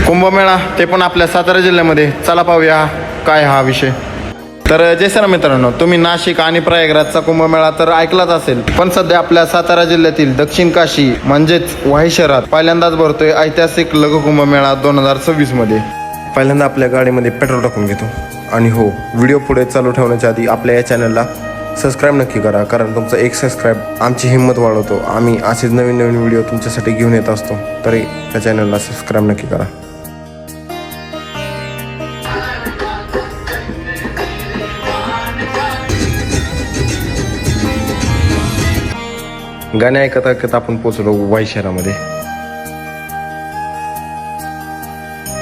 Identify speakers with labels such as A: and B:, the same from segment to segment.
A: कुंभमेळा ते पण आपल्या सातारा जिल्ह्यामध्ये. चला पाहूया काय हा विषय. तर जय सर मित्रांनो, तुम्ही नाशिक आणि प्रयागराजचा कुंभमेळा तर ऐकलाच असेल, पण सध्या आपल्या सातारा जिल्ह्यातील दक्षिण काशी म्हणजेच वाई शहरात पहिल्यांदाच भरतोय ऐतिहासिक लघु कुंभमेळा 2026 मध्ये. पहिल्यांदा आपल्या गाडीमध्ये पेट्रोल टाकून घेतो. आणि हो, व्हिडिओ पुढे चालू ठेवण्याच्या आधी आपल्या या चॅनलला सबस्क्राईब नक्की करा, कारण तुमचा एक सबस्क्राईब आमची हिंमत वाढवतो. आम्ही असेच नवीन नवीन व्हिडिओ तुमच्यासाठी घेऊन येत असतो, तरी त्या चॅनलला सबस्क्राईब नक्की करा. गाणे ऐकत ऐकत आपण पोचलो वाई शहरामध्ये.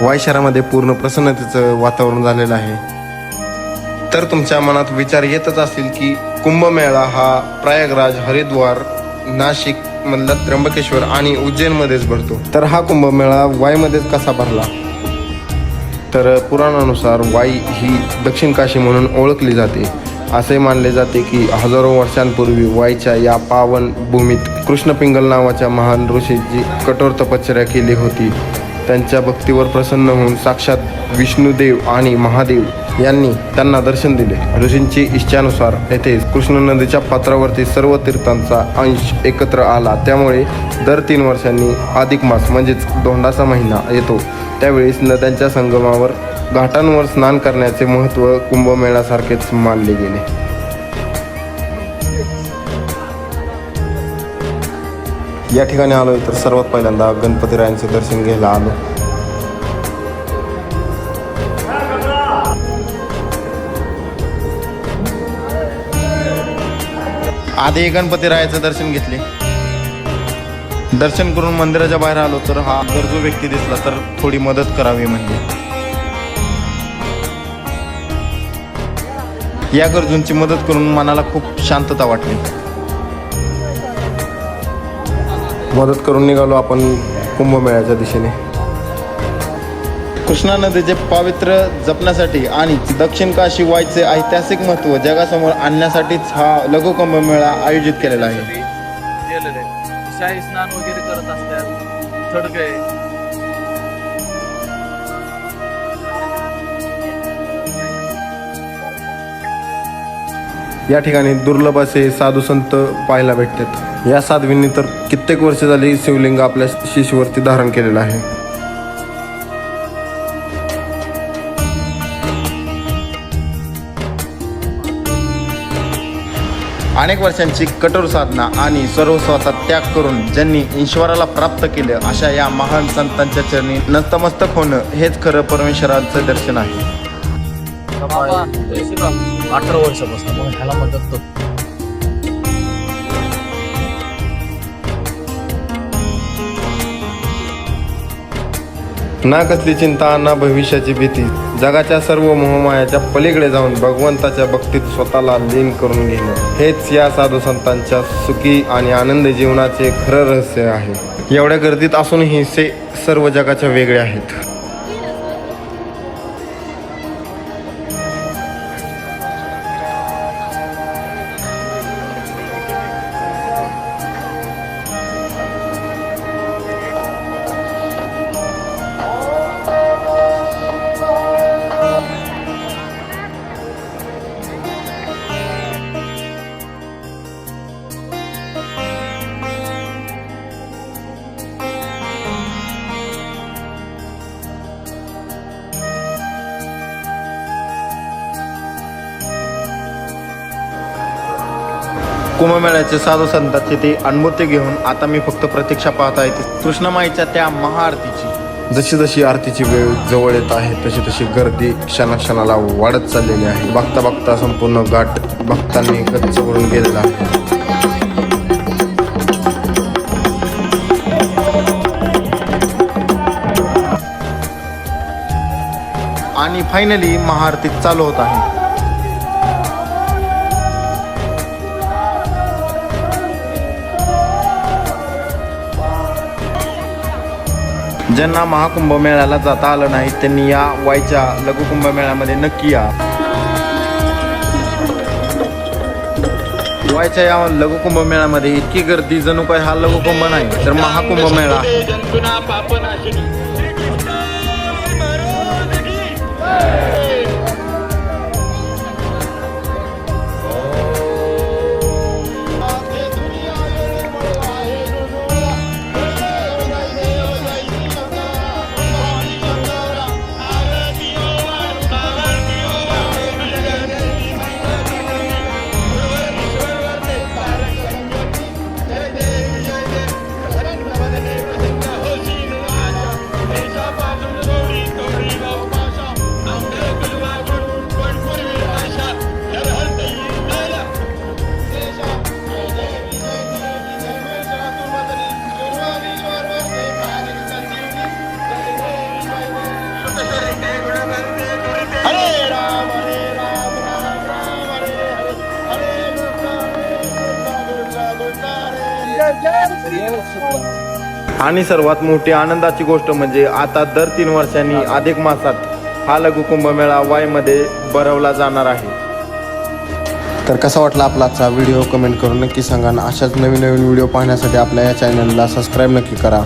A: वाई शहरामध्ये पूर्ण प्रसन्नतेचं वातावरण झालेलं आहे. तर तुमच्या मनात विचार येतच असतील की कुंभमेळा हा प्रयागराज, हरिद्वार, नाशिक मधला त्र्यंबकेश्वर आणि उज्जैनमध्येच भरतो. तर हा कुंभमेळा वाईमध्येच कसा भरला? तर पुराणानुसार वाई ही दक्षिण काशी म्हणून ओळखली जाते. असे मानले जाते की हजारो वर्षांपूर्वी वाईच्या या पावन भूमीत कृष्णपिंगल नावाच्या महान ऋषीची कठोर तपश्चर्या केली होती. त्यांच्या भक्तीवर प्रसन्न होऊन साक्षात विष्णुदेव आणि महादेव यांनी त्यांना दर्शन दिले. ऋषींची इच्छानुसार येथे कृष्ण नदीच्या पात्रावरती सर्व तीर्थांचा अंश एकत्र आला. त्यामुळे दर 3 वर्षांनी अधिक मास म्हणजेच धोंडाचा महिना येतो. त्यावेळेस नद्यांच्या संगमावर घाटांवर स्नान करण्याचे महत्त्व कुंभमेळ्यासारखेच मानले गेले. या ठिकाणी आलो तर सर्वात पहिल्यांदा गणपतीरायांचे दर्शन घ्यायला आलो. आधी गणपतीरायाचं दर्शन घेतले. दर्शन करून मंदिराच्या बाहेर आलो तर हा गरजू व्यक्ती दिसला तर थोडी मदत करावी म्हणजे. या गरजूंची मदत करून मनाला खूप शांतता वाटली. मदत करून निघालो आपण कुंभमेळ्याच्या दिशेने. कृष्णा नदीचे पावित्र्य जपण्यासाठी आणि दक्षिण काशी वाईचे ऐतिहासिक महत्त्व जगासमोर आणण्यासाठीच हा लघु कुंभमेळा आयोजित केलेला आहे.
B: शाही स्नान वगैरे करत असतात, थडगे.
A: या ठिकाणी दुर्लभ असे साधू संत पाहायला भेटतात. या साध्वींनी तर कित्येक वर्ष झाली शिवलिंग आपल्या शिशीवरती धारण केलेलं आहे. अनेक वर्षांची कठोर साधना आणि सर्वस्वाचा त्याग करून ज्यांनी ईश्वराला प्राप्त केलं अशा या महान संतांच्या चरणी नतमस्तक होणं हेच खरं परमेश्वराचं दर्शन आहे.
B: 18 वर्षापासून मग ह्याला मदत करतो.
A: ना कसली चिंता ना भविष्याची भीती, जगाच्या सर्व मोहमायाच्या पलीकडे जाऊन भगवंताच्या भक्तीत स्वतःला लीन करून घेणं हेच या साधू संतांच्या सुखी आणि आनंदी जीवनाचे खरं रहस्य आहे. एवढ्या गर्दीत असूनही ते सर्व जगाच्या वेगळे आहेत. कुंभमेळ्याचे साधू संतांचे ते अनुभूती घेऊन आता मी फक्त प्रतीक्षा पाहत आहे कृष्णमाईच्या त्या महाआरतीची. जशी जशी आरतीची वेळ जवळ येत आहे तशी तशी गर्दी क्षणाक्षणाला वाढत चाललेली आहे. बघता बघता संपूर्ण घाट भक्तांनी गच्च भरून गेलेला आहे. आणि फायनली महाआरती चालू होत आहे. ज्यांना महाकुंभ मेळ्याला जाता आलं नाही त्यांनी या वाईच्या लघु कुंभमेळ्यामध्ये नक्की या. वाईच्या या लघु कुंभमेळ्यामध्ये इतकी गर्दी जणू काय हा लघु कुंभ नाही तर महाकुंभ मेळा आहे. आणि सर्वात मोठी आनंदाची गोष्ट म्हणजे आता दर 3 वर्षांनी अधिक मासात हा लघु कुंभमेळा वाईमध्ये भरवला जाणार आहे. तर कसा वाटला आपला आजचा व्हिडिओ कमेंट करून नक्की सांगा आणि अशाच नवीन नवीन व्हिडिओ पाहण्यासाठी आपल्या या चॅनलला सबस्क्राईब नक्की करा.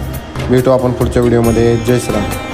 A: भेटू आपण पुढच्या व्हिडिओमध्ये. जय श्रीराम.